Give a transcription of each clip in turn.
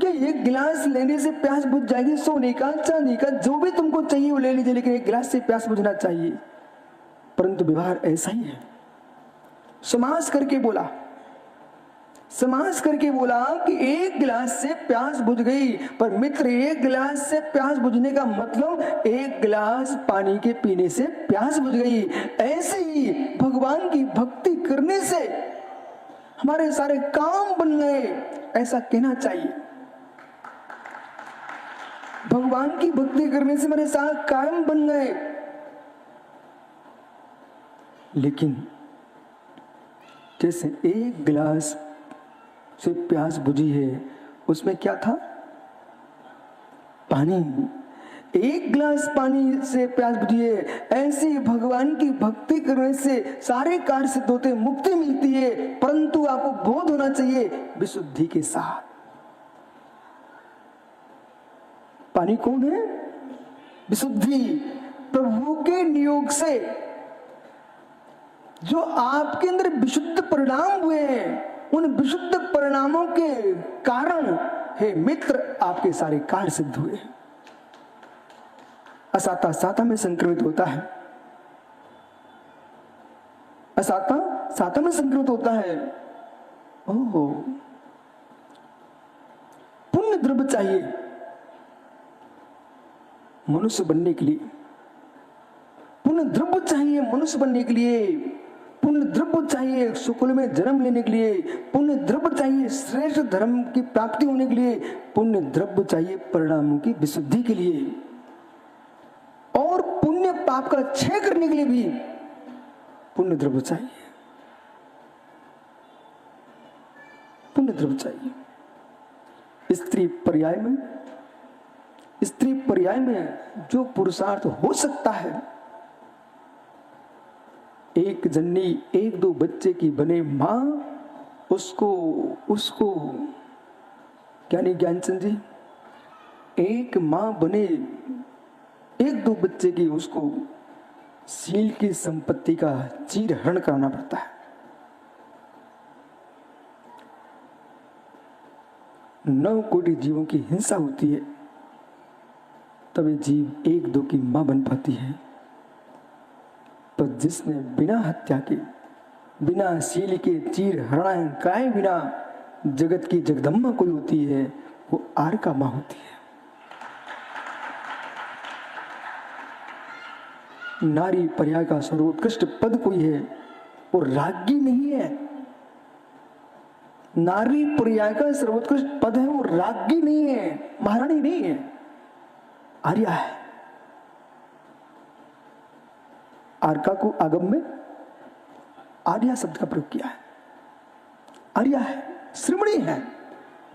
कि एक गिलास लेने से प्यास बुझ जाएगी, सोने का चांदी का जो भी तुमको चाहिए वो ले लीजिए, लेकिन एक गिलास से प्यास बुझना चाहिए। परंतु व्यवहार ऐसा ही है। समास करके बोला, समास करके बोला कि एक गिलास से प्यास बुझ गई। पर मित्र, एक गिलास से प्यास बुझने का मतलब एक गिलास पानी के पीने से प्यास बुझ गई। ऐसे ही भगवान की भक्ति करने से हमारे सारे काम बन गए, ऐसा कहना चाहिए। भगवान की भक्ति करने से हमारे सारे काम बन गए। लेकिन जैसे एक गिलास से प्यास बुझी है, उसमें क्या था? पानी। एक गिलास पानी से प्यास बुझी है। ऐसे भगवान की भक्ति करने से सारे कार्य सिद्ध होते, मुक्ति मिलती है। परंतु आपको बोध होना चाहिए विशुद्धि के साथ। पानी कौन है? विशुद्धि। प्रभु के नियोग से जो आपके अंदर विशुद्ध परिणाम हुए हैं, उन विशुद्ध परिणामों के कारण हे मित्र आपके सारे कार्य सिद्ध हुए। असाता साता में संक्रमित होता है, असाता साता में संक्रमित होता है। ओहो, पुण्य द्रव्य चाहिए मनुष्य बनने के लिए, पुण्य द्रव्य चाहिए मनुष्य बनने के लिए, पुण्य द्रव्य चाहिए सुकुल में जन्म लेने के लिए, पुण्य द्रव्य चाहिए श्रेष्ठ धर्म की प्राप्ति होने के लिए, पुण्य द्रव्य चाहिए परिणामों की विशुद्धि के लिए, और पुण्य पाप का क्षय करने के लिए भी पुण्य द्रव्य चाहिए, पुण्य द्रव्य चाहिए। स्त्री पर्याय में जो पुरुषार्थ हो सकता है, एक जननी एक दो बच्चे की बने मां, उसको क्या नहीं ज्ञानचंद जी, एक मां बने एक दो बच्चे की, उसको शील की संपत्ति का चीरहरण करना पड़ता है। 9 कोटि जीवों की हिंसा होती है, तभी जीव एक दो की मां बन पाती है। पर जिसने बिना हत्या के, बिना शील के चीर हरण कराए बिना जगत की जगदम्बा कोई होती है, वो आर का मां होती है। नारी पर्याय का सर्वोत्कृष्ट पद कोई है, वो राज्ञी नहीं है। नारी पर्याय का सर्वोत्कृष्ट पद है, वो राज्ञी नहीं है, महारानी नहीं है, आर्या है। आर्का को आगम में आर्या शब्द का प्रयोग किया है। आर्या है, श्रीमणी है,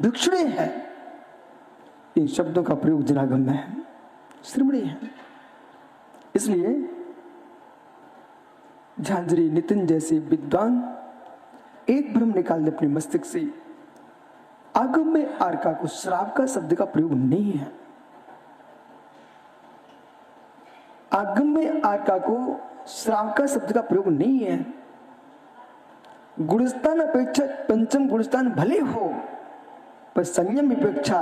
भिक्षुणी है, इन शब्दों का प्रयोग जनागम में है, श्रीमणी है। इसलिए झांझरी नितिन जैसे विद्वान एक भ्रम निकाल दे अपने मस्तिष्क से, आगम में आर्का को श्राप का शब्द का प्रयोग नहीं है। आगम में आर्का को श्राप का शब्द का प्रयोग नहीं है। गुणस्थान अपेक्षा पंचम गुणस्थान भले हो, पर संयम अपेक्षा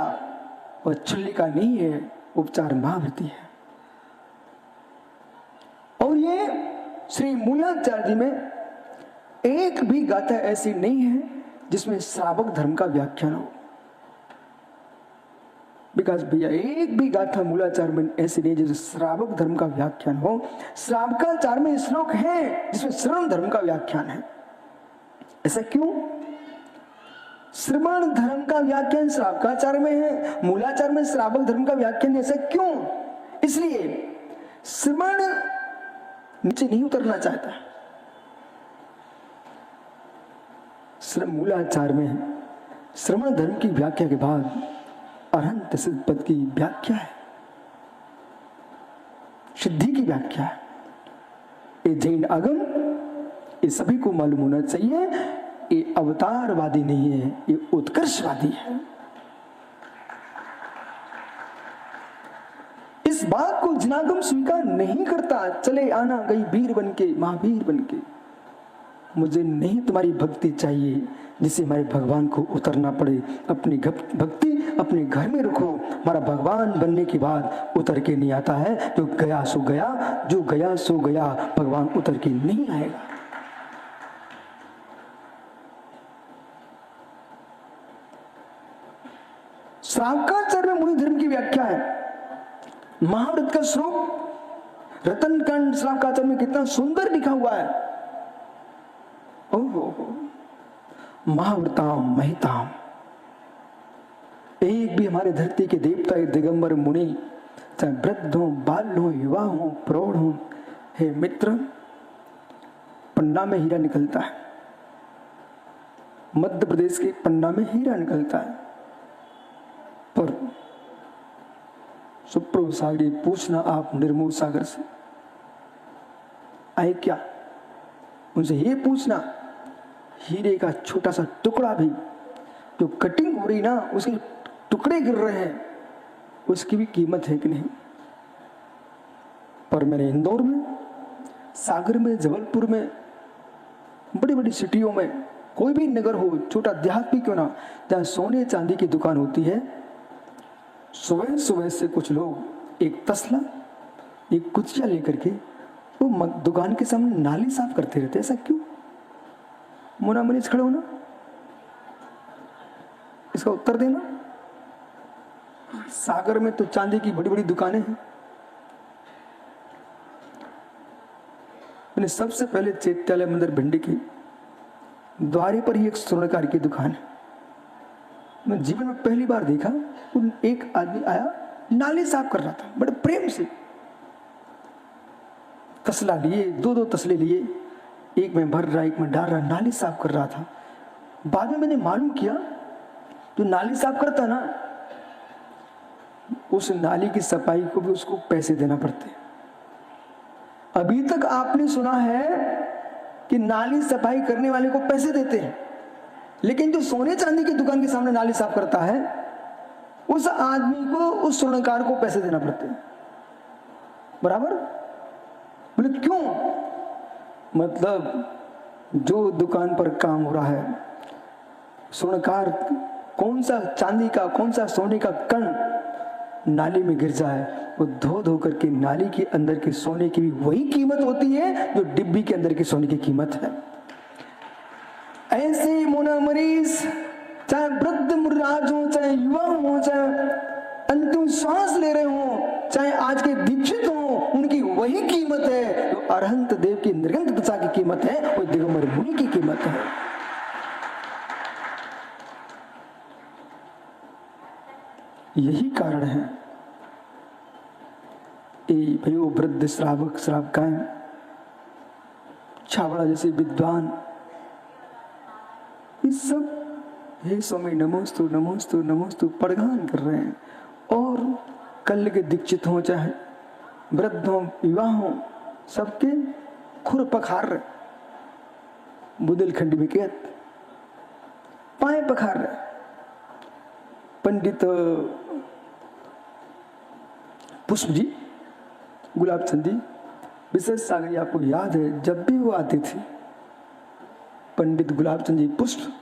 वह छुल्लिका नहीं है, उपचार महावृत्ति है। और ये श्री मूलाचार्य जी में एक भी गाथा ऐसी नहीं है जिसमें श्रावक धर्म का व्याख्यान हो। विकास भैया, एक भी गाथा मूलाचार में ऐसी नहीं जिसमें श्रावक धर्म का व्याख्यान हो। श्रावकाचार में श्लोक है जिसमें श्रवण धर्म का व्याख्यान है। ऐसा क्यों? श्रवण धर्म का व्याख्यान श्रावकाचार में है, मूलाचार में श्रावक धर्म का व्याख्यान। ऐसा क्यों? इसलिए श्रवण नीचे नहीं उतरना चाहता। मूलाचार में श्रवण धर्म की व्याख्या के बाद अरहंत सिद्ध पद की व्याख्या है, सिद्धि की व्याख्या है। ये जैन आगम, ये सभी को मालूम होना चाहिए, ये अवतारवादी नहीं है, ये उत्कर्षवादी है। इस बात को जनागम स्वीकार नहीं करता। चले आना गई वीर बनके, महावीर बनके, मुझे नहीं तुम्हारी भक्ति चाहिए जिससे हमारे भगवान को उतरना पड़े। अपनी भक्ति अपने घर में रखो। हमारा भगवान बनने के बाद उतर के नहीं आता है। जो गया सो गया, जो गया सो गया, भगवान उतर के नहीं आएगा। श्रावकाचार्य में मुनि धर्म की व्याख्या है। महाव्रत का श्लोक रतनकांड श्रावकाचार्य में कितना सुंदर लिखा हुआ है। ओहो, महाव्रताम महिताम। एक भी हमारे धरती के देवता दिगंबर मुनि, चाहे वृद्ध हो, बाल हो, युवा हो, प्रौढ़ हो, हे मित्र, पन्ना में हीरा निकलता है। मध्य प्रदेश के पन्ना में हीरा निकलता है। पर सुप्रो सागरी पूछना आप निर्मोह सागर से आए क्या, उनसे ये पूछना हीरे का छोटा सा टुकड़ा भी जो कटिंग हो रही ना, उसके टुकड़े गिर रहे हैं, उसकी भी कीमत है कि नहीं। पर मैंने इंदौर में, सागर में, जबलपुर में, बड़ी बड़ी सिटियों में, कोई भी नगर हो, छोटा देहात भी क्यों ना, जहां सोने चांदी की दुकान होती है, सुबह सुबह से कुछ लोग एक तसला, एक कुचिया लेकर के वो दुकान के सामने नाली साफ करते रहते। ऐसा क्यों? मुना मनीष खड़े होना, इसका उत्तर देना। सागर में तो चांदी की बड़ी बड़ी दुकानें हैं। मैंने सबसे पहले चैत्यालय मंदिर भिंडी के द्वारे पर ही एक स्वर्णकार की दुकान है। मैं जीवन में पहली बार देखा, एक आदमी आया, नाली साफ कर रहा था बड़े प्रेम से। तसला लिए, दो दो तसले लिए, एक में भर रहा, एक में डाल रहा, नाली साफ कर रहा था। बाद में मैंने मालूम किया, जो नाली साफ करता ना, उस नाली की सफाई को भी उसको पैसे देना पड़ते। अभी तक आपने सुना है कि नाली सफाई करने वाले को पैसे देते हैं, लेकिन जो सोने चांदी की दुकान के सामने नाली साफ करता है, उस आदमी को, उस स्वर्णकार को पैसे देना पड़ते हैं। बराबर? बोले क्यों? मतलब जो दुकान पर काम हो रहा है, स्वर्णकार कौन सा चांदी का, कौन सा सोने का कण नाली में गिर जाए, वो धो धो करके नाली के अंदर के सोने की भी वही कीमत होती है जो डिब्बी के अंदर के सोने की कीमत है। ऐसे ही मोना मरीज, चाहे वृद्ध मुर्राज हो, चाहे युवा हो, चाहे अंतिम श्वास ले रहे हो, चाहे आज के दीक्षित हो, उनकी वही कीमत है जो अरहंत देव की निर्गंत दशा की कीमत है, वो दिगंबर मुनि की कीमत है। यही कारण है भाइयों, वृद्ध श्रावक श्रावकाएं, छावड़ा जैसे विद्वान, ये सब हे स्वामी नमोस्तु नमोस्तु नमोस्तु पड़गान कर रहे हैं। और कल के दीक्षित हो, चाहे वृद्ध हो, युवा हो, सबके खुर पखार रहे। बुंदेलखंडी में कहत पाए पखार रहे। पंडित पुष्प जी, गुलाब चंद जी, विशेष सागर, आपको याद है जब भी वो आते थे, पंडित गुलाब चंद जी पुष्प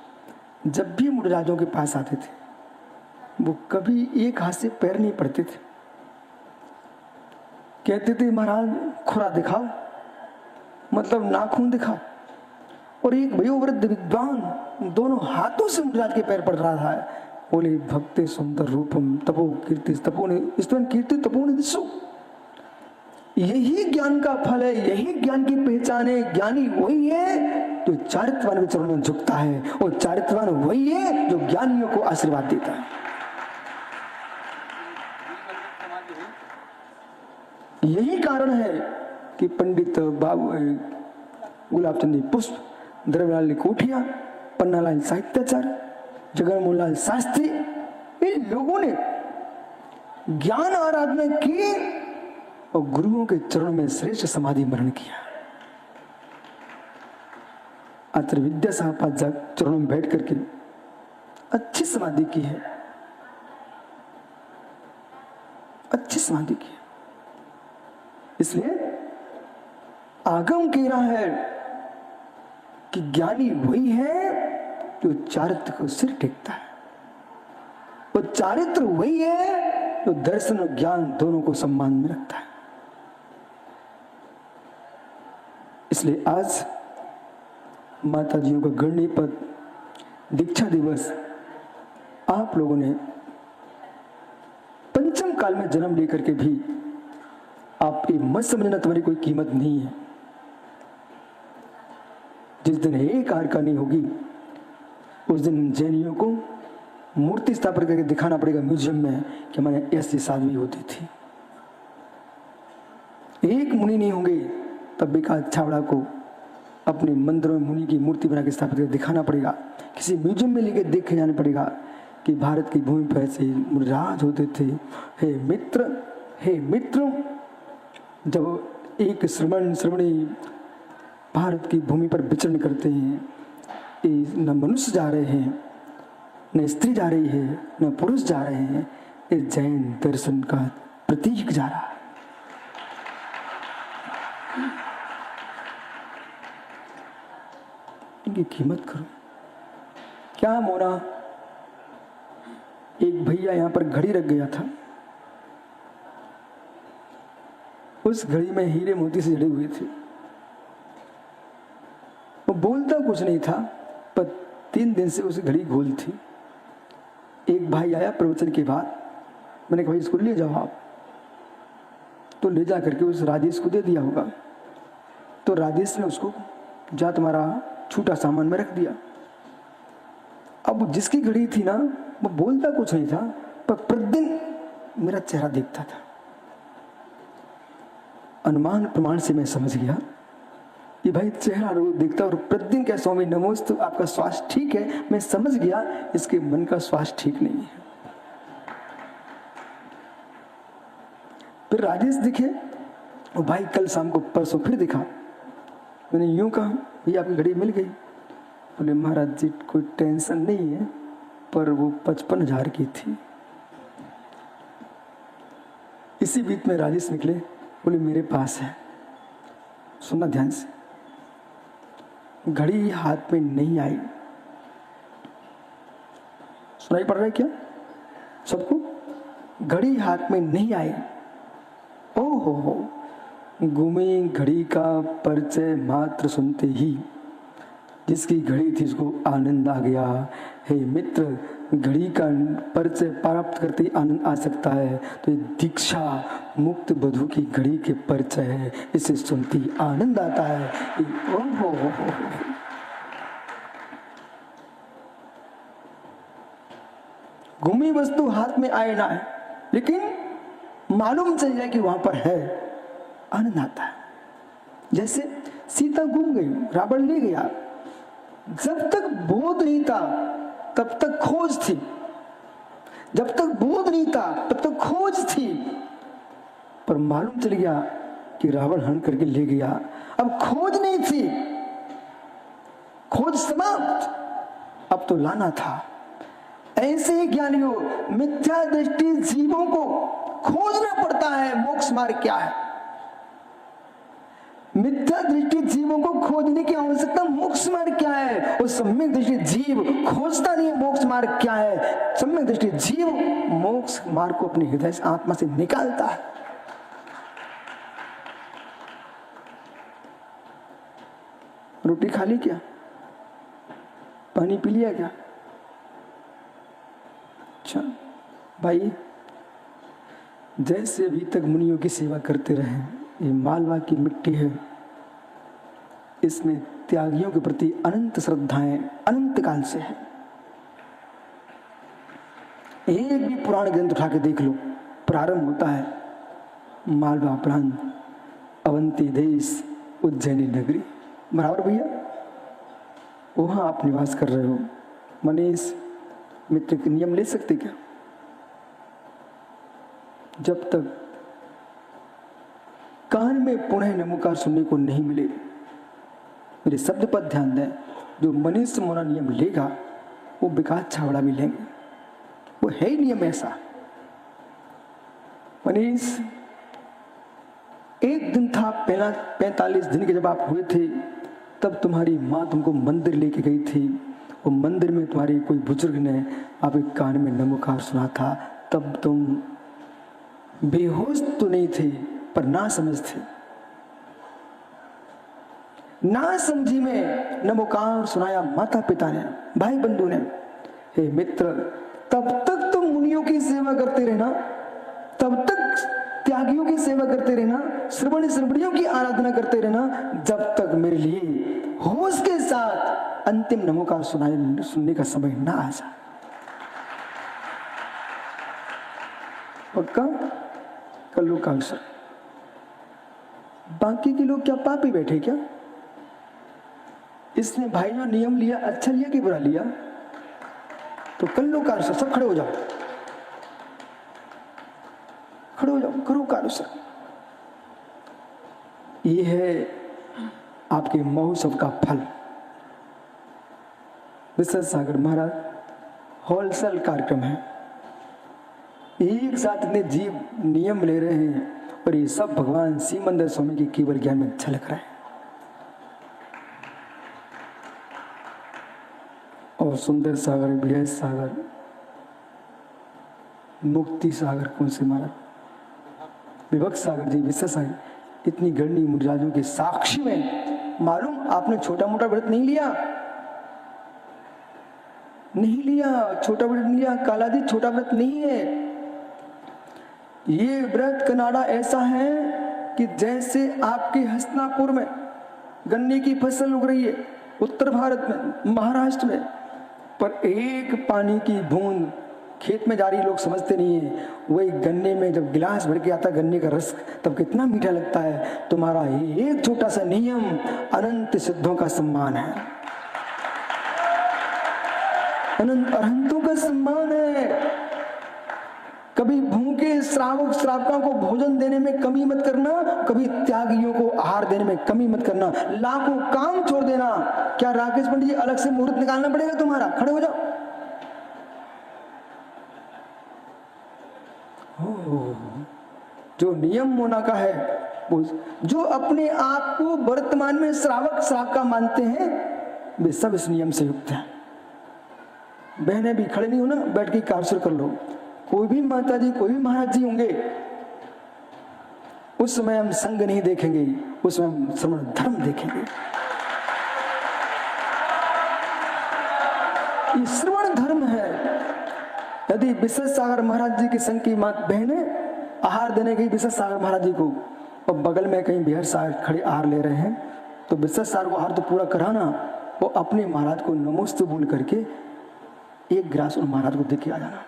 जब भी मुनिराजों के पास आते थे, वो कभी एक हाथ से पैर नहीं पड़ते थे। कहते थे महाराज खुरा दिखाओ, मतलब नाखून दिखाओ। और एक वयोवृद्ध विद्वान दोनों हाथों से मुनिराज के पैर पड़ रहा है। बोले भक्ति सुंदर रूपम तपो कीर्ति तपो ने स्तवन कीर्ति तपो ने दिशो। यही ज्ञान का फल है, यही ज्ञान की पहचान है। ज्ञानी वही है जो चारित्रवान के चरणों में झुकता है, और चारित्रवान वही है जो ज्ञानियों को आशीर्वाद देता है। यही कारण है कि पंडित बाबू गुलाब चंद पुष्प, द्रव्यलाल कोठिया, पन्नालाल साहित्याचार्य, जगन्मोहन लाल शास्त्री, इन लोगों ने ज्ञान आराधना की और गुरुओं के चरणों में श्रेष्ठ समाधि मरण किया। आचार्य विद्यासागर चरणों में बैठ करके अच्छी समाधि की है, अच्छी समाधि की है। इसलिए आगम कह रहा है कि ज्ञानी वही है जो चारित्र को सिर टेकता है, वो चारित्र वही है जो दर्शन और ज्ञान दोनों को सम्मान में रखता है। इसलिए आज माता जियों का गणपत दीक्षा दिवस आप लोगों ने पंचम काल में जन्म लेकर के भी आप ये मत समझना तुम्हारी कोई कीमत नहीं है। जिस दिन एक आर का नहीं होगी उस दिन जैनियों को मूर्ति स्थापित करके दिखाना पड़ेगा म्यूजियम में कि हमारे ऐसी साधवी होती थी। एक मुनि नहीं होंगे तब भी का छावड़ा को अपने मंदिरों में मुनि की मूर्ति बना के स्थापित करके दिखाना पड़ेगा, किसी म्यूजियम में लेके देखे जाना पड़ेगा कि भारत की भूमि पर ऐसे राज होते थे। हे मित्र, जब एक श्रमणी भारत की भूमि पर विचरण करते हैं, न मनुष्य जा रहे हैं, न स्त्री जा रही है, न पुरुष जा रहे हैं, ये जैन दर्शन का प्रतीक जा रहा है। इनकी कीमत करो। क्या मोना, एक भैया यहां पर घड़ी रख गया था, उस घड़ी में हीरे मोती से जड़े हुए थे। वो बोलता कुछ नहीं था पर 3 दिन से उस घड़ी गोल थी। एक भाई आया प्रवचन के बाद, मैंने कहा भाई इसको ले जाओ आप, तो ले जा करके उस राजेश को दे दिया होगा। तो राजेश ने उसको जा तुम्हारा छूटा सामान में रख दिया। अब जिसकी घड़ी थी ना वो बोलता कुछ नहीं था पर प्रतिदिन मेरा चेहरा देखता था। अनुमान प्रमाण से मैं समझ गया कि भाई चेहरा रोज देखता और प्रतिदिन क्या स्वामी नमोस्तु, आपका स्वास्थ्य ठीक है। मैं समझ गया इसके मन का स्वास्थ्य ठीक नहीं है। फिर राजेश दिखे और भाई कल शाम को परसों फिर दिखा। मैंने यूं कहा ये आपकी घड़ी मिल गई? बोले महाराज जी कोई टेंशन नहीं है, पर वो 55,000 की थी। इसी बीच में राजेश निकले, बोले मेरे पास है। सुनना ध्यान से, घड़ी हाथ में नहीं आई। सुनाई पड़ रहा है क्या सबको? घड़ी हाथ में नहीं आई। ओहो, गुमी घड़ी का परिचय मात्र सुनते ही जिसकी घड़ी थी उसको आनंद आ गया। हे मित्र, घड़ी का परिचय प्राप्त करते ही आनंद आ सकता है, तो ये दीक्षा मुक्त बधू की घड़ी के परिचय है, इसे सुनते ही आनंद आता है। ओहो, घूमी वस्तु हाथ में आए ना है, लेकिन मालूम चल जाए कि वहां पर है, आनंद आता है। जैसे सीता घूम गई, रावण ले गया, जब तक बोध नहीं था तब तक खोज थी, जब तक बोध नहीं था तब तक खोज थी, पर मालूम चल गया कि रावण हरण करके ले गया। अब खोज नहीं थी, खोज समाप्त, अब तो लाना था। ऐसे ही ज्ञानियों, मिथ्या दृष्टि जीवों को खोजना पड़ता है मोक्ष मार्ग क्या है। मिथ्या दृष्टि जीवों को खोजने की आवश्यकता, मोक्ष मार्ग क्या है। और सम्यक दृष्टि जीव खोजता नहीं है मोक्ष मार्ग क्या है। सम्यक दृष्टि जीव मोक्ष मार्ग को अपने हृदय से, आत्मा से निकालता है। रोटी खा ली क्या? पानी पी लिया क्या? अच्छा भाई, जैसे अभी तक मुनियों की सेवा करते रहे, ये मालवा की मिट्टी है, इसमें त्यागियों के प्रति अनंत श्रद्धाएं अनंत काल से है। एक भी पुराण ग्रंथ उठा के देख लो, प्रारंभ होता है मालवा प्रांत, अवंती देश, उज्जैनी नगरी। बराबर भैया, वहां आप निवास कर रहे हो। मनीष मित्र के नियम ले सकते क्या? जब तक कान में पुनः नमोकार सुनने को नहीं मिले, मेरे शब्द पर ध्यान दें, जो मनीष मोना नियम लेगा वो विकास छावड़ा भी लेंगे, वो है ही नियम ऐसा। मनीष, एक दिन था 45 दिन के जब आप हुए थे, तब तुम्हारी माँ तुमको मंदिर लेके गई थी, वो मंदिर में तुम्हारे कोई बुजुर्ग ने आपके कान में नमोकार सुना था, तब तुम बेहोश तो नहीं थे पर ना समझ थे। ना समझी में नमोकार सुनाया माता पिता ने, भाई बंधु ने। हे मित्र, तब तक तुम मुनियों की सेवा करते रहना, तब तक त्यागियों की सेवा करते रहना, श्रवणियों की आराधना करते रहना, जब तक मेरे लिए होश के साथ अंतिम नमोकार सुनने का समय ना आ जाए। पक्का? कल्लू का अवसर। बाकी के लोग क्या पापी बैठे क्या? इसने भाई जो नियम लिया अच्छा लिया कि बुरा लिया? तो कल्लू का अवसर। सब खड़े हो जाओ, खड़े हो जाओ, करो कारुसर। ये है आपके महोत्सव का फल। विश्वसागर महाराज होलसेल कार्यक्रम है, एक साथ इतने जीव नियम ले रहे हैं और ये सब भगवान सीमंदर स्वामी के केवल ज्ञान में झलक रहा है। और सुंदर सागर, विजय सागर, मुक्ति सागर, कौन से महाराज, विभक्त सागर जी, विश्व सागर, इतनी गणनी मुनिराजों के साक्षी में मालूम आपने छोटा मोटा व्रत नहीं लिया, नहीं लिया, छोटा व्रत नहीं लिया। काला जी छोटा व्रत नहीं है। ये व्रत कनाडा ऐसा है कि जैसे आपके हस्तिनापुर में गन्ने की फसल उग रही है, उत्तर भारत में, महाराष्ट्र में, पर एक पानी की बूंद खेत में जा रही, लोग समझते नहीं है। वही गन्ने में जब गिलास भर के आता गन्ने का रस, तब कितना मीठा लगता है। तुम्हारा एक छोटा सा नियम अनंत सिद्धों का सम्मान है, अनंत अरहंतों का सम्मान है। कभी भूखे श्रावक श्रावकों को भोजन देने में कमी मत करना, कभी त्यागियों को आहार देने में कमी मत करना। लाखों काम छोड़ देना। क्या राकेश पंडित जी अलग से मुहूर्त निकालना पड़ेगा तुम्हारा? खड़े हो जाओ। जो नियम होना का है, वो जो अपने आप को वर्तमान में श्रावक श्रावका मानते हैं, वे सब इस नियम से युक्त हैं। बहनें भी खड़े नहीं हो ना, बैठ के काउंसर कर लो। कोई भी माता जी, कोई भी महाराज जी होंगे, उस समय हम संग नहीं देखेंगे, उस समय हम श्रवण धर्म देखेंगे। ये श्रवण धर्म है। यदि विश्वसागर महाराज जी की संग की मात बहनें आहार देने गई विश्वसागर महाराज जी को, और बगल में कहीं बिहार सागर खड़े आहार ले रहे हैं, तो विश्वसागर को आहार तो पूरा कराना, वो अपने महाराज को नमोस्तु बोल करके एक गिलास उन महाराज को दे के आ जाना।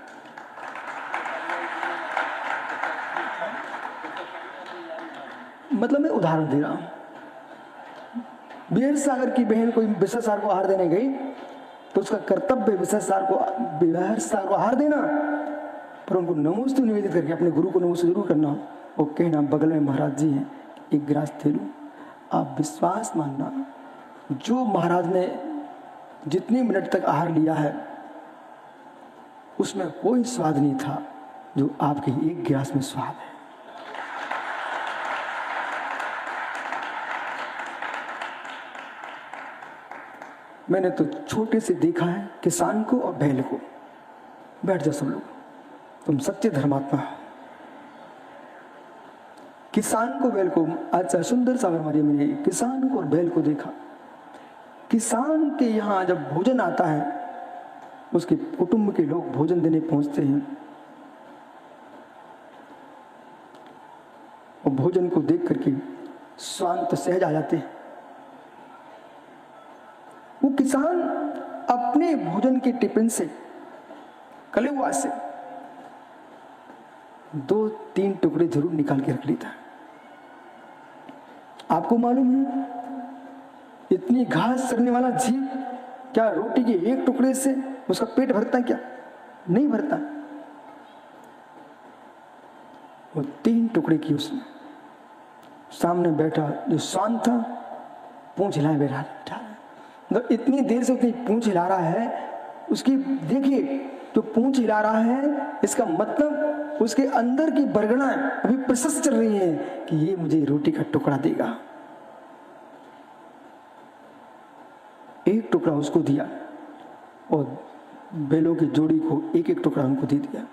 मतलब मैं उदाहरण दे रहा हूं। बिहार सागर की बहन कोई विश्वसागर को आहार देने गई, तो उसका कर्तव्य विश्वसागर को आहार देना, पर उनको नमोस्तु निवेदित करके अपने गुरु को नमोस्तु जरूर करना, और कहना बगल में महाराज जी हैं, एक गिलास दे लो। आप विश्वास मानना, जो महाराज ने जितने मिनट तक आहार लिया है उसमें कोई स्वाद नहीं था जो आपके एक गिलास में स्वाद है। मैंने तो छोटे से देखा है किसान को और बैल को। बैठ जाओ सब लोग, तुम सच्चे धर्मात्मा हो। किसान को बैल को, अच्छा सुंदर सागर मारिया मैंने किसान को और बैल को देखा। किसान के यहाँ जब भोजन आता है, उसके कुटुंब के लोग भोजन देने पहुंचते हैं, और भोजन को देख करके शांत सहज आ जाते हैं। वो किसान अपने भोजन के टिफिन से, कलेवा से 2-3 टुकड़े जरूर निकाल के रख लेता है। आपको मालूम है, इतनी घास चरने वाला जीव क्या रोटी के एक टुकड़े से उसका पेट भरता है? क्या नहीं भरता। वो 3 टुकड़े की उसने सामने बैठा जो शांत था, पूंछ हिलाए बैठा मतलब इतनी देर से उसकी पूंछ हिला रहा है। उसकी देखिए, जो पूंछ हिला रहा है, इसका मतलब उसके अंदर की बरगड़ाएं अभी प्रशस्त चल रही हैं कि ये मुझे रोटी का टुकड़ा देगा। एक टुकड़ा उसको दिया और बैलों की जोड़ी को एक एक टुकड़ा उनको दे दिया।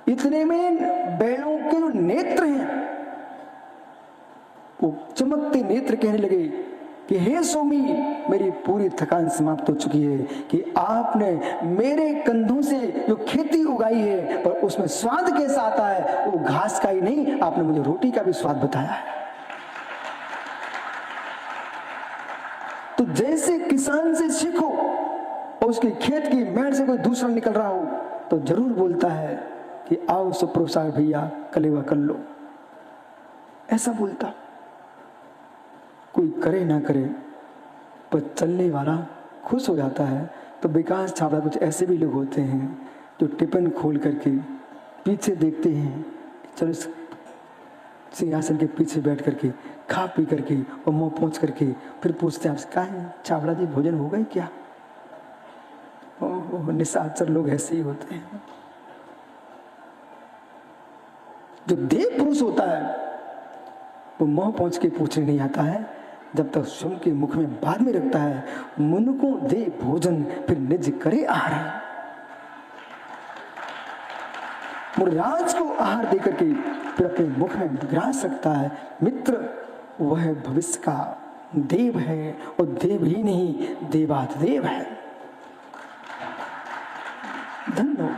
इतने में बैलों के जो नेत्र हैं वो चमकते नेत्र कहने लगे कि हे स्वामी, मेरी पूरी थकान समाप्त हो चुकी है कि आपने मेरे कंधों से जो खेती उगाई है पर उसमें स्वाद कैसा आता है, वो घास का ही नहीं, आपने मुझे रोटी का भी स्वाद बताया है। तो जैसे किसान से सीखो और उसके खेत की मेड़ से कोई दूसरा निकल रहा हो तो जरूर बोलता है कि आओ सुप्रोसा भैया कलेवा कर लो, ऐसा बोलता। कोई करे ना करे पर चलने वाला खुश हो जाता है। तो विकास छाबड़ा कुछ ऐसे भी लोग होते हैं जो टिफिन खोल करके पीछे देखते हैं, चलो सिंहासन के पीछे बैठ करके खा पी करके और मुंह पहुंच करके फिर पूछते हैं आपसे, कहा है छाबड़ा जी भोजन हो गए क्या? ओह, निशाचर लोग ऐसे ही होते हैं। जो देव पुरुष होता है वो मुंह पहुंच के पूछने नहीं आता है, जब तक स्वयं के मुख में बाद में रखता है। मुनको दे भोजन फिर निज करे आहार। मुराज को आहार देकर के फिर अपने मुख में ग्रास सकता है। मित्र वह भविष्य का देव है और देव ही नहीं देवाधिदेव है। धन्य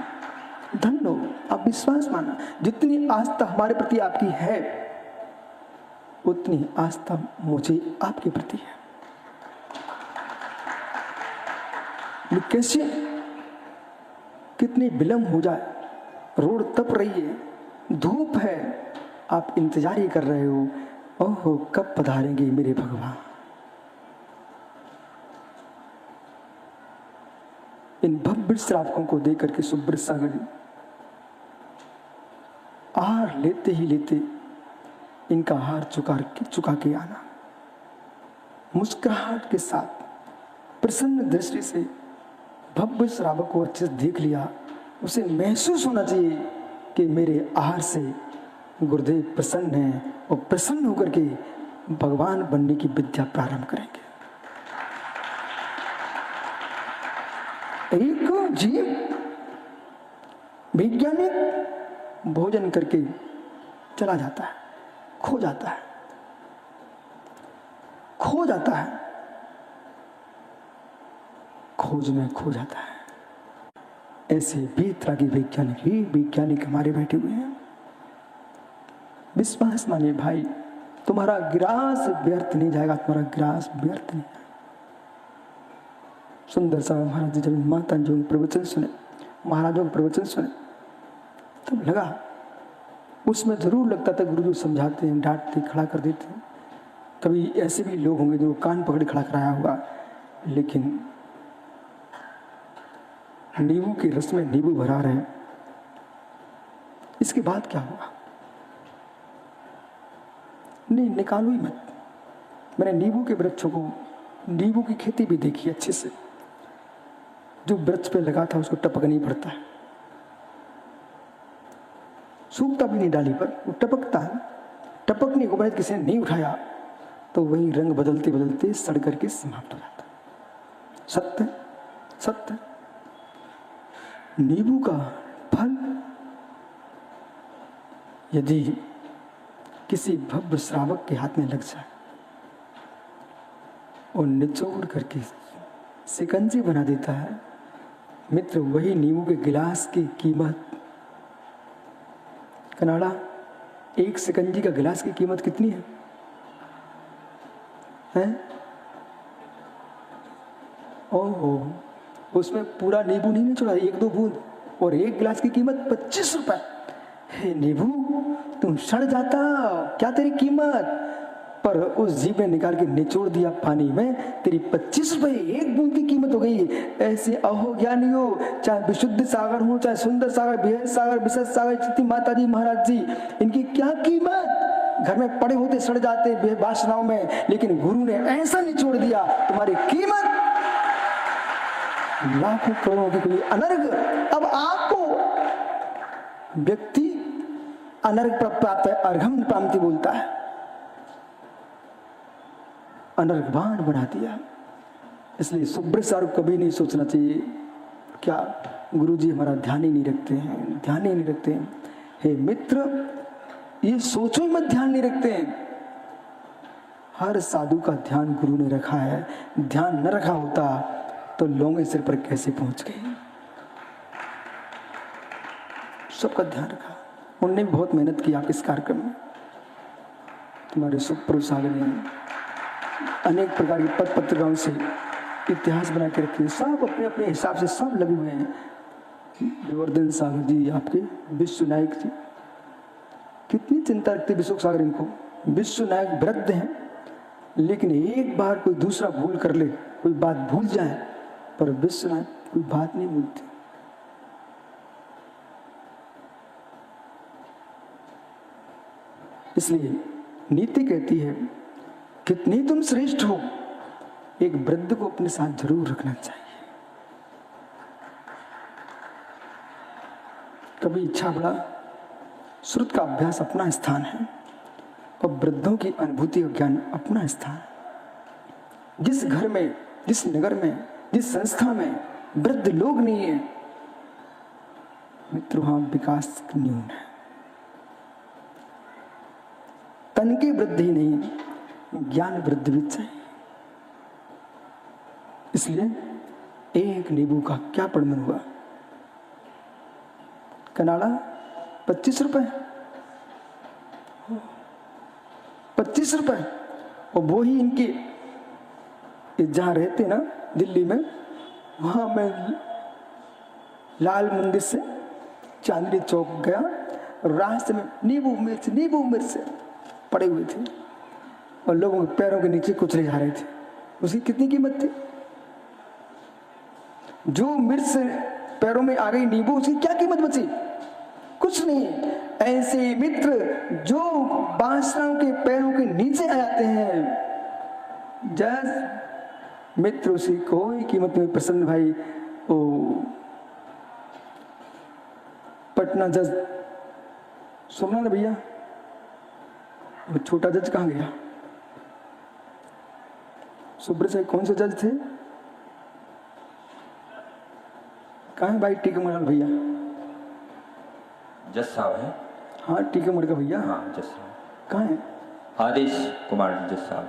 धन्य, आप विश्वास माना, जितनी आस्था हमारे प्रति आपकी है उतनी आस्था मुझे आपके प्रति है। कैसे कितनी विलंब हो जाए, रोड तप रही है, धूप है, आप इंतजार ही कर रहे हो, ओहो कब पधारेंगे मेरे भगवान। इन भव्य श्रावकों को देकर के सुब्रत सागर आहार लेते ही लेते इनका हार चुका के आना, मुस्कुराहट के साथ प्रसन्न दृष्टि से भव्य श्रावक को अच्छे से देख लिया। उसे महसूस होना चाहिए कि मेरे आहार से गुरुदेव प्रसन्न हैं और प्रसन्न होकर के भगवान बनने की विद्या प्रारंभ करेंगे। एक जीव वैज्ञानिक भोजन करके चला जाता है, खो जाता है, खोज में खो जाता है। ऐसे भी तरह के वैज्ञानिक हमारे बैठे हुए हैं। विश्वास मानिए भाई, तुम्हारा ग्रास व्यर्थ नहीं जाएगा, तुम्हारा ग्रास व्यर्थ नहीं। सुंदर सा महाराज जी जब माता जी के प्रवचन सुने, महाराजों के प्रवचन सुने, तब लगा उसमें जरूर लगता था गुरु जी समझाते हैं, डांटते, खड़ा कर देते हैं। कभी ऐसे भी लोग होंगे जो कान पकड़े खड़ा कराया होगा, लेकिन नींबू के रस में नींबू भरा रहे हैं, इसके बाद क्या होगा? नहीं, निकालो ही मत। मैंने नींबू के वृक्षों को, नींबू की खेती भी देखी अच्छे से। जो वृक्ष पे लगा था उसको टपक नहीं पड़ता है, सूखता भी नहीं डाली पर, वो टपकता है। टपकने के बाद किसी ने नहीं उठाया तो वही रंग बदलते बदलते सड़ करके समाप्त हो जाता। सत्य सत्य। नींबू का फल यदि किसी भव्य श्रावक के हाथ में लग जाए और निचोड़ करके शिकंजी बना देता है, मित्र वही नींबू के गिलास की कीमत, कनाडा, एक शिकंजी का गिलास की कीमत कितनी है? ओहो, उसमें पूरा नींबू नहीं निचोड़ा, एक दो बूंद, और एक गिलास की कीमत 25 रुपए। हे नींबू, तुम सड़ जाता, क्या तेरी कीमत? पर उस जीव ने निकाल के निचोड़ दिया पानी में, तेरी 25 रुपए एक बूंद की कीमत हो गई। ऐसे अहो ज्ञानी हो, चाहे विशुद्ध सागर हो, चाहे सुंदर सागर, बेहद सागर, विशेष सागर, चित्ती माता जी, महाराज जी, इनकी क्या कीमत? घर में पड़े होते सड़ जाते बेवासनाओं में, लेकिन गुरु ने ऐसा निचोड़ दिया, तुम्हारी कीमत लाखों करोड़ों की। कोई अनर्घ, अब आपको व्यक्ति अनर्घ प्राप्त है, अर्घम प्राप्ति बोलता है, अनर्घ बाण बना दिया। इसलिए सुब्रत सर को कभी नहीं सोचना चाहिए क्या गुरुजी हमारा ध्यान ही नहीं रखते हैं, ध्यान ही नहीं रखते हैं। हे मित्र, ये सोचो ही मत ध्यान नहीं रखते हैं। हर साधु का ध्यान गुरु ने रखा है। ध्यान न रखा होता तो लोग सिर पर कैसे पहुंच गए। सबका ध्यान रखा, उनने भी बहुत मेहनत की आप इस कार्यक्रम में। तुम्हारे सुप्रभु सागर ने अनेक प्रकार के पत्र पत्रिकाओं से इतिहास बना के रखे, सब अपने अपने हिसाब से सब लगे हुए हैं। गोवर्धन सागर जी आपके, विश्व नायक जी, कितनी चिंता रखते विश्व सागर इनको। विश्व नायक वृद्ध हैं, लेकिन एक बार कोई दूसरा भूल कर ले, कोई बात भूल जाए, पर विश्व नायक कोई बात नहीं भूलते। इसलिए नीति कहती है कितनी तुम श्रेष्ठ हो, एक वृद्ध को अपने साथ जरूर रखना चाहिए। कभी इच्छा बड़ा, श्रुत का अभ्यास अपना स्थान है और वृद्धों की अनुभूति और ज्ञान अपना स्थान। जिस घर में, जिस नगर में, जिस संस्था में वृद्ध लोग नहीं है, मित्र वहां विकास न्यून है। तन की वृद्धि नहीं, ज्ञान वृद्धि भी चाहिए। इसलिए एक नींबू का क्या परिमाण हुआ? कनाडा 25 रुपए, 25 रुपए। और वो ही इनके जहां रहते ना दिल्ली में, वहां मैं लाल मंदिर से चांदनी चौक गया, रास्ते में नींबू मिर्च पड़े हुए थे और लोगों के पैरों के नीचे कुचले जा रहे थे। उसकी कितनी कीमत थी? जो मिर्च पैरों में आ गई, नींबू, उसकी क्या कीमत बची? कुछ नहीं। ऐसे मित्र जो बादशाहों के पैरों के नीचे आ जाते हैं, जज मित्र उसी कोई कीमत में। प्रसन्न भाई ओ पटना जज सुनना ना भैया, वो छोटा जज कहाँ गया? सुब्रत साहब कौन से जज थे? कहाँ है भाई टीकमगढ़ भैया? जज साहब है। हाँ टीकमगढ़ का भैया। हाँ जज साहब कहाँ है? आदेश कुमार जज साहब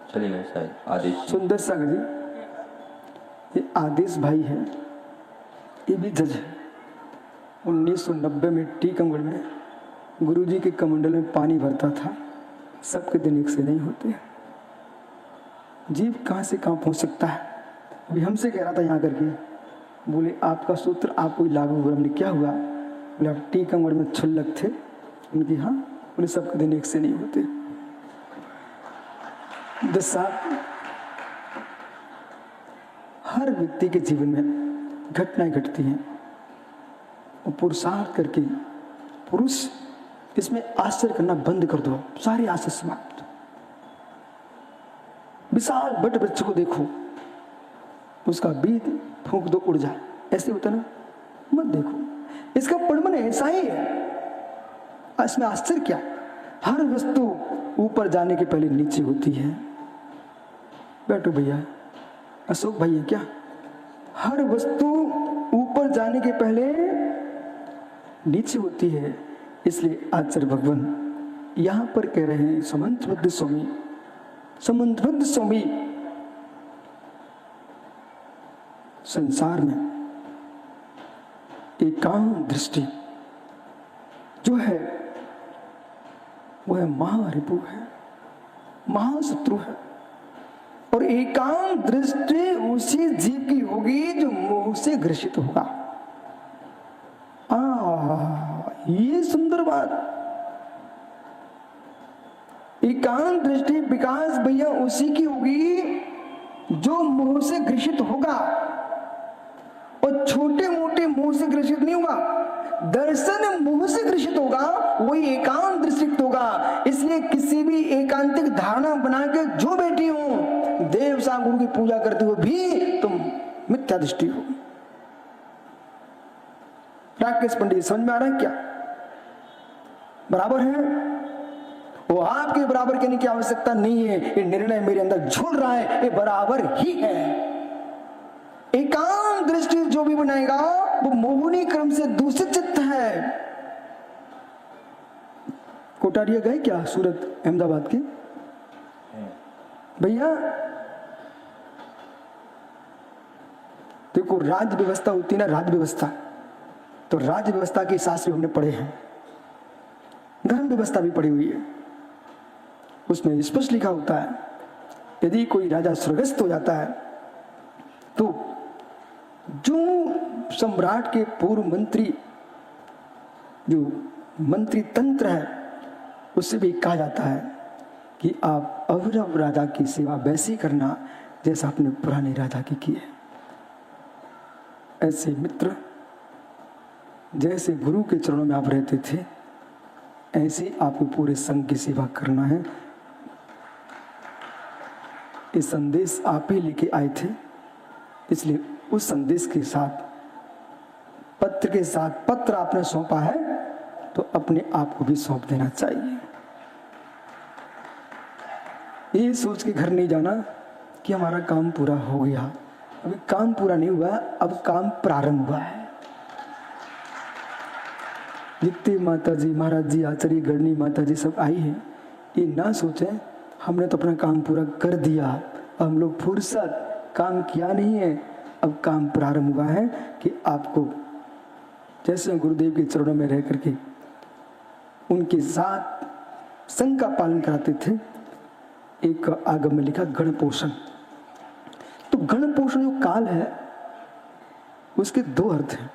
चले गए शायद। आदेश सुंदर सागर जी, ये आदेश भाई है, ये भी जज है। 1990 में टीकमगढ़ में गुरुजी के कमंडल में पानी भरता था। सबके दिन एक से नहीं होते, जीव कहाँ से कहाँ पहुँच सकता है। अभी हमसे कह रहा था यहाँ करके, बोले आपका सूत्र आपको ही लागू हुआ। हमने क्या हुआ? बोले आप टीकमगढ़ में छुल्लक थे। उनकी हाँ, बोले सबके दिन एक से नहीं होते। 10 साल हर व्यक्ति के जीवन में घटनाएं घटती हैं और पुरुषार्थ करके पुरुष इसमें आश्चर्य करना बंद कर दो, सारे आश्चर्य समाप्त। विशाल बट वृक्ष को देखो, उसका बीज फूंक दो उड़ जाए, ऐसे होता ना, मत देखो। इसका परिमाण ऐसा ही है। इसमें आश्चर्य क्या? हर वस्तु ऊपर जाने के पहले नीचे होती है। बैठो भैया, अशोक भाई है क्या? हर वस्तु ऊपर जाने के पहले नीचे होती है। इसलिए आचार्य भगवान यहां पर कह रहे हैं, समंतबद्ध स्वामी, संसार में एकांत दृष्टि जो है वह महारिपु है, महाशत्रु है। और एकांत दृष्टि उसी जीव की होगी जो मोह से ग्रसित होगा। ये सुंदर बात। एकांत दृष्टि विकास भैया उसी की होगी जो मोह से ग्रसित होगा, और छोटे मोटे मोह से ग्रसित नहीं होगा। दर्शन मोह से ग्रसित होगा, वही एकांत दृष्टि होगा। इसलिए किसी भी एकांतिक धारणा बना के जो बैठी हो, देव सा गुरु की पूजा करते हुए भी तुम मिथ्या दृष्टि हो। राकेश पंडित समझ में आ रहा है क्या? बराबर है। वो आपके बराबर कहने की आवश्यकता नहीं है। ये निर्णय मेरे अंदर झूल रहा है, ये बराबर ही है। एकांत दृष्टि जो भी बनाएगा वो मोहिनी क्रम से दूषित चित्त है। कोटारिया गए क्या सूरत अहमदाबाद के भैया? देखो राज्य व्यवस्था होती है ना, राज्य व्यवस्था, तो राज्य व्यवस्था के शास्त्र हमने पढ़े हैं, धर्म व्यवस्था भी पढ़ी हुई है। उसमें स्पष्ट लिखा होता है यदि कोई राजा स्वर्गस्थ हो जाता है तो जो सम्राट के पूर्व मंत्री, जो मंत्री तंत्र है, उससे भी कहा जाता है कि आप अब राजा की सेवा वैसे करना जैसा आपने पुराने राजा की है। ऐसे मित्र जैसे गुरु के चरणों में आप रहते थे, ऐसे आपको पूरे संघ की सेवा करना है। ये संदेश आप ही लेके आए थे, इसलिए उस संदेश के साथ, पत्र के साथ, पत्र आपने सौंपा है तो अपने आप को भी सौंप देना चाहिए। ये सोच के घर नहीं जाना कि हमारा काम पूरा हो गया। अभी काम पूरा नहीं हुआ, अब काम प्रारंभ हुआ है। जितने माता जी, महाराज जी, आचार्य गणनी माता जी सब आई हैं, ये ना सोचें हमने तो अपना काम पूरा कर दिया, हम लोग फुर्सत, काम किया नहीं है, अब काम प्रारंभ हुआ है कि आपको जैसे गुरुदेव के चरणों में रह करके उनके साथ संघ का पालन कराते थे। एक आगम में लिखा गण पोषण। तो गण पोषण जो काल है उसके दो अर्थ हैं।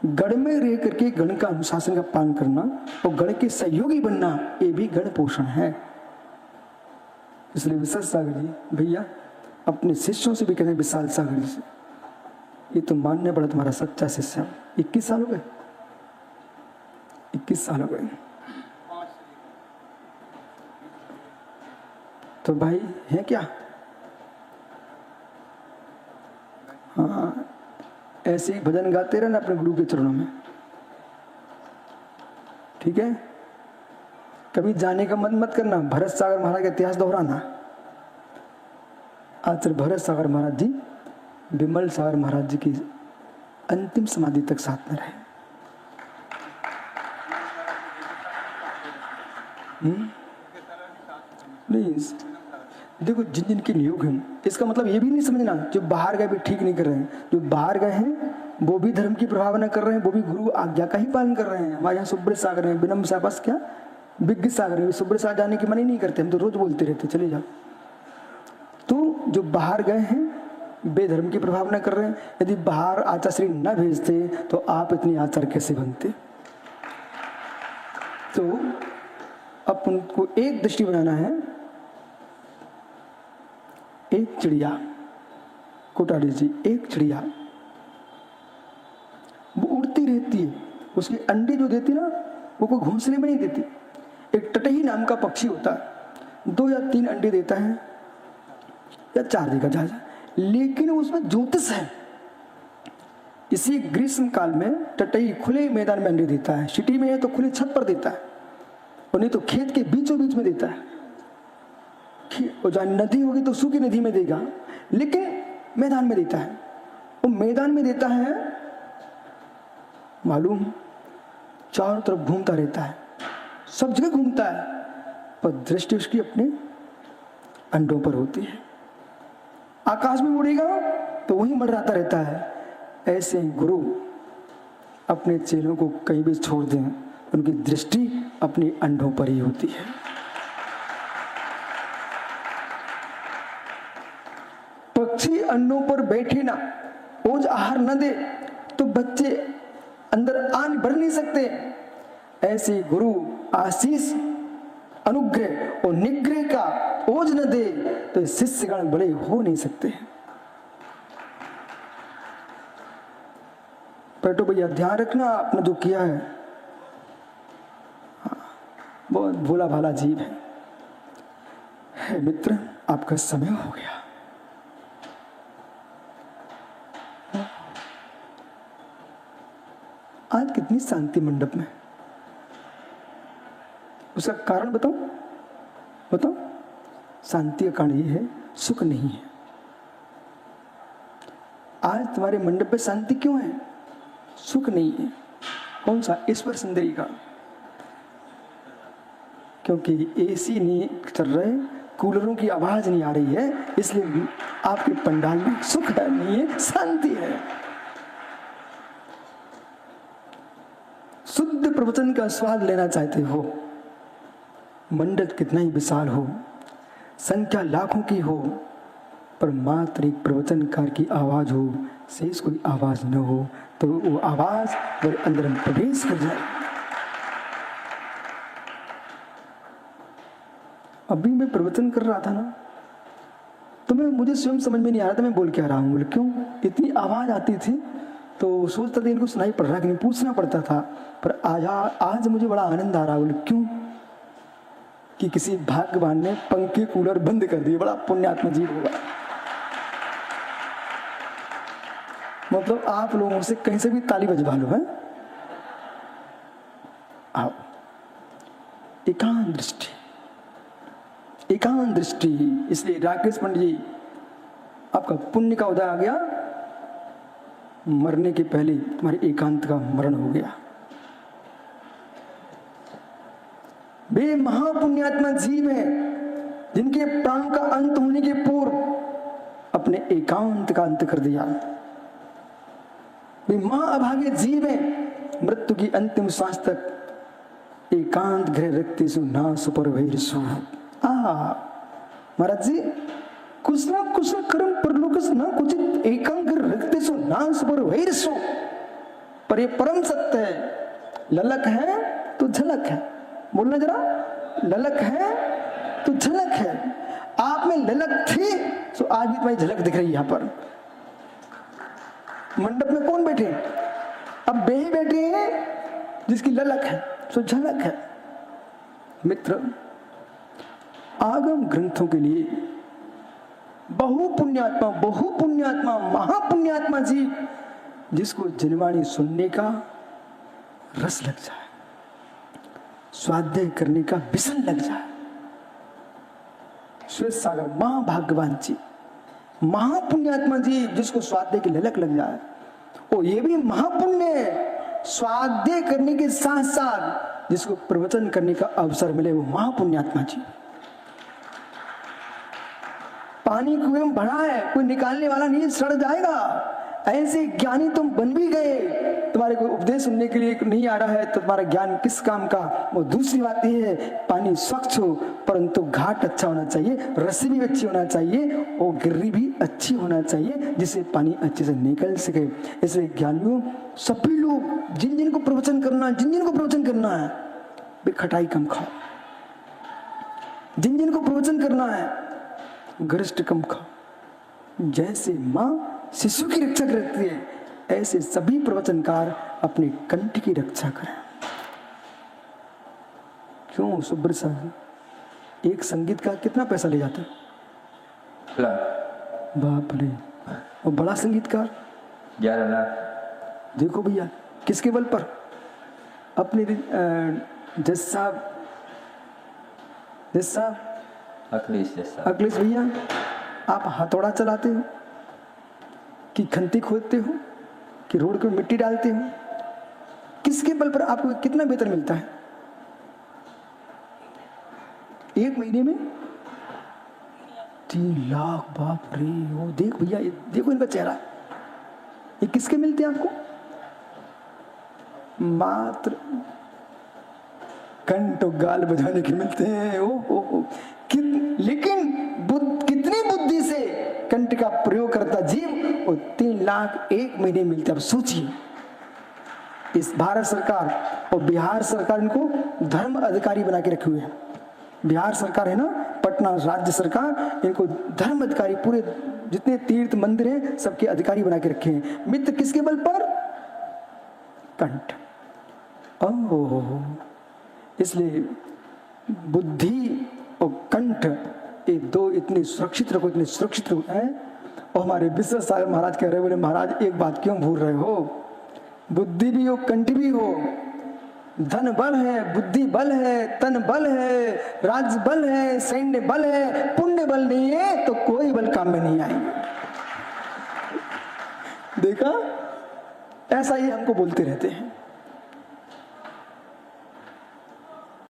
गण में रह करके गण का अनुशासन का पालन करना और गण के सहयोगी बनना, ये भी गण पोषण है। इसलिए विशाल सागर जी भैया अपने शिष्यों से भी कहते हैं, विशाल सागर जी से, ये तो मानने पड़ा तुम्हारा सच्चा शिष्य है। 21 साल हो गए, 21 साल हो गए। तो भाई है क्या? हाँ, ऐसे ही भजन गाते रहना अपने गुरु के चरणों में, ठीक है? कभी जाने का मन मत करना। भरत सागर महाराज का इतिहास दोहराना। आचार्य भरत सागर महाराज जी विमल सागर महाराज जी की अंतिम समाधि तक साथ में रहे। प्लीज देखो, जिन जिन के नियोग हैं, इसका मतलब ये भी नहीं समझना जो बाहर गए भी ठीक नहीं कर रहे हैं। जो बाहर गए हैं वो भी धर्म की प्रभावना कर रहे हैं, वो भी गुरु आज्ञा का ही पालन कर रहे हैं। हमारे यहाँ सुब्रत सागर है, विनम्र साहब, बस क्या विज्ञ सागर है, सुब्रत सागर जाने की मना नहीं करते, हम तो रोज बोलते रहते चले जाओ। तो जो बाहर गए हैं बेधर्म की प्रभावना कर रहे हैं। यदि बाहर आचार्य न भेजते तो आप इतनी आचार्य कैसे बनते? तो अपन को एक दृष्टि बनाना है। एक चिड़िया, कोटारी जी, एक चिड़िया वो उड़ती रहती है, उसके अंडे जो देती ना वो कोई घोंसले में नहीं देती। एक टटही नाम का पक्षी होता है, 2 या 3 अंडे देता है या 4 देगा ज्यादा, लेकिन उसमें ज्योतिष है। इसी ग्रीष्म काल में टटही खुले मैदान में अंडे देता है। सिटी में है तो खुले छत पर देता है, और नहीं तो खेत के बीचों बीच में देता है। और जहाँ नदी होगी तो सूखी नदी में देगा, लेकिन मैदान में देता है। वो मैदान में देता है मालूम, चारों तरफ घूमता रहता है, सब जगह घूमता है, पर दृष्टि उसकी अपने अंडों पर होती है। आकाश में उड़ेगा तो वहीं मंडराता रहता है। ऐसे गुरु अपने चेलों को कहीं भी छोड़ दें, उनकी दृष्टि अपने अंडों पर ही होती है। पक्षी अंडों पर बैठे ना, ओज आहार न दे तो बच्चे अंदर आन बढ़ नहीं सकते। ऐसे गुरु आशीष, अनुग्रह और निग्रह का ओज न दे तो शिष्यगण बड़े हो नहीं सकते। बैठो भैया, ध्यान रखना आपने जो किया है। बहुत भोला भाला जीव है मित्र, आपका समय हो गया। आज कितनी शांति मंडप में, उसका कारण बताओ, बताओ। शांति का कारण ये है, सुख नहीं है। आज तुम्हारे मंडप पे शांति क्यों है? सुख नहीं है। कौन सा? ईश्वर सुंदरी का। क्योंकि एसी नहीं चल रहे, कूलरों की आवाज नहीं आ रही है, इसलिए आपके पंडाल में सुख नहीं है, शांति है। शुद्ध प्रवचन का स्वाद लेना चाहते हो, मंडप कितना ही विशाल हो, संख्या लाखों की हो, पर मात्र एक प्रवचनकार की आवाज हो, शेष कोई आवाज न हो, तो वो आवाज मेरे अंदर में प्रवेश कर जाए। अभी मैं प्रवचन कर रहा था ना, तो मुझे स्वयं समझ में नहीं आ रहा था मैं बोल क्या रहा हूँ। बोले क्यों? इतनी आवाज आती थी तो सोचता था इनको सुनाई पड़ रहा है कि नहीं, पूछना पड़ता था। पर आज मुझे बड़ा आनंद आ रहा। बोले क्यों? कि किसी भाग्यवान ने पंखे कूलर बंद कर दिए, बड़ा पुण्यात्मा जीव होगा। मतलब आप लोगों से कहीं से भी ताली बजवा लो है। आओ, एकांत दृष्टि, एकांत दृष्टि। इसलिए राकेश पंडित जी, आपका पुण्य का उदय आ गया, मरने के पहले तुम्हारे एकांत का मरण हो गया। वे महापुण्यात्मा जीव हैं जिनके प्राण का अंत होने के पूर्व अपने एकांत का अंत कर दिया। वे महाअभागे जीव हैं, मृत्यु की अंतिम श्वास तक एकांत गृह रखते सु ना सुपर वैरसु। महाराज जी, कुछ ना कर्म परलोकस ना कुछ एकांत गृह रखते सु ना सुपर वैरसु। पर ये परम सत्य है, ललक है तो झलक है। बोलना जरा, ललक है तो झलक है। आप में ललक थी तो आज भी तुम्हारी झलक दिख रही है। यहां पर मंडप में कौन बैठे? अब वे ही बैठे हैं जिसकी ललक है सो झलक है। मित्र, आगम ग्रंथों के लिए बहुपुण्यात्मा महापुण्यात्मा जी, जिसको जनवाणी सुनने का रस लग जाए, स्वाध्याय करने का विसन लग जाए। श्वेत सागर महाभाग्यवान जी, महापुण्यात्मा जी, जिसको स्वाध्याय की ललक लग जाए। ओ ये भी महापुण्य, स्वाध्याय करने के साथ साथ जिसको प्रवचन करने का अवसर मिले, वो महापुण्यात्मा जी। पानी कुएं में भरा है, कोई निकालने वाला नहीं, सड़ जाएगा। ऐसे ज्ञानी तुम बन भी गए, तुम्हारे कोई उपदेश सुनने के लिए नहीं आ रहा है तो तुम्हारा ज्ञान किस काम का? वो दूसरी बात यह है, पानी स्वच्छ हो परंतु घाट अच्छा होना चाहिए, रस्सी भी अच्छी होना चाहिए और गिर्री भी अच्छी होना चाहिए, जिससे पानी अच्छे से निकल सके। इसलिए ज्ञानियों, सभी लोग जिन जिन को प्रवचन करना है वे खटाई कम खाओ। जिन जिन को प्रवचन करना है गरिष्ठ कम खाओ। जैसे माँ शिशु की रक्षा करती है, ऐसे सभी प्रवचनकार अपने कंठ की रक्षा करें। क्यों सुब्रत साहब, एक संगीत का कितना पैसा ले जाता है? बाप रे। और बड़ा संगीतकार 11 लाख। देखो भैया, किसके बल पर? अपने जज साहब अखिलेश भैया, आप हथौड़ा चलाते हो कि खंती खोदते हो कि रोड पे मिट्टी डालते हो? किसके बल पर आपको कितना वेतन मिलता है एक महीने में? 3 लाख। बाप रे। वो देख भैया, देखो इनका चेहरा, ये किसके मिलते हैं आपको? मात्र कंठ गाल बजाने के मिलते हैं। ओ लेकिन कितनी बुद्धि से कंठ का प्रयोग करता जीव, वो 3 लाख एक महीने मिलते। अब सोचिए, इस भारत सरकार और बिहार सरकार इनको धर्म अधिकारी बना के रखे हुए हैं। बिहार सरकार है ना, पटना राज्य सरकार, इनको धर्म अधिकारी, पूरे जितने तीर्थ मंदिर हैं सबके अधिकारी बना के रखे हैं। मित्र किसके बल पर? कंठ। ओह, इसलिए बुद्धि और कंठ, ये दो इतने सुरक्षित रखो, इतने सुरक्षित रखो है। और हमारे विश्व सागर महाराज कह रहे, बोले महाराज एक बात क्यों भूल रहे हो? बुद्धि भी हो, कंठ भी हो, धन बल है, बुद्धि बल है, तन बल है, राज बल है, सैन्य बल है, पुण्य बल नहीं है तो कोई बल काम में नहीं आएंगे। देखा, ऐसा ही हमको बोलते रहते हैं।